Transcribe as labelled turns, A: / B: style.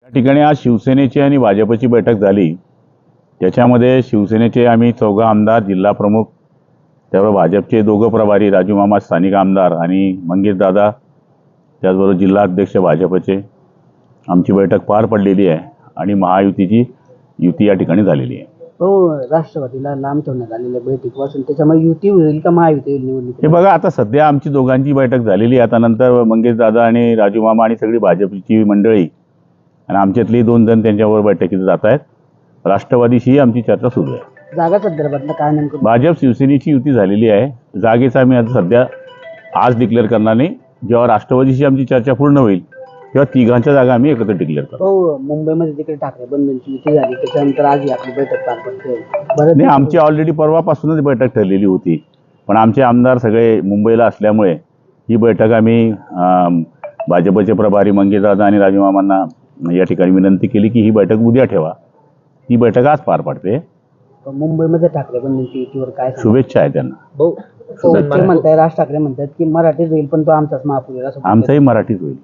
A: या ठिकाणी आज शिवसेनेची आणि भाजपची बैठक झाली. त्याच्यामध्ये शिवसेनेचे आम्ही 14 आमदार, जिल्हा प्रमुख, त्यावर भाजपचे 2 प्रभारी, राजू मामा स्थानिक आमदार आणि मंगेश दादा, त्याचबरोबर जिल्हा अध्यक्ष भाजपचे, आमची बैठक पार पडलेली आहे आणि महायुतीची युती या ठिकाणी झालेली आहे.
B: हो, राष्ट्रवादीला लांब ठेवण्यात आलेल्या बैठकीपासून त्याच्यामुळे युती होईल का महायुती होईल निवडणूक?
A: हे बघा, आता सध्या आमची दोघांची बैठक झालेली आहे. आता नंतर मंगेश दादा आणि राजू मामा आणि सगळी भाजपची मंडळी आणि आमच्यातली 2 जण त्यांच्यावर बैठकीत जात आहेत. राष्ट्रवादीशी आमची चर्चा सुरू आहे.
B: जागा संदर्भातलं काय नेमकं?
A: भाजप शिवसेनेची युती झालेली आहे. जागेचा आम्ही आता सध्या आज डिक्लेअर करणार नाही. जेव्हा राष्ट्रवादीशी आमची चर्चा पूर्ण होईल तेव्हा तिघांच्या जागा आम्ही एकत्र डिक्लेअर करू.
B: हो, मुंबईमध्ये तिकडे ठाकरे बंधूंची युती झाली, त्याच्यानंतर आज आपली बैठक पार पडते.
A: नाही, आमची ऑलरेडी परवापासूनच बैठक ठरलेली होती, पण आमचे आमदार सगळे मुंबईला असल्यामुळे ही बैठक आम्ही भाजपचे प्रभारी मंगेश दादा आणि राजू मामांना या ठिकाणी विनंती केली की ही बैठक उद्या ठेवा. ती बैठक आज पार पडते.
B: मुंबईमध्ये ठाकरे बंधूंची युतीवर काय सांगाल?
A: शुभेच्छा आहे त्यांना.
B: ते म्हणताय, राज ठाकरे म्हणतात की मराठीच होईल पण तो आमचाच महापौर, असं
A: आमचाही मराठीच होईल.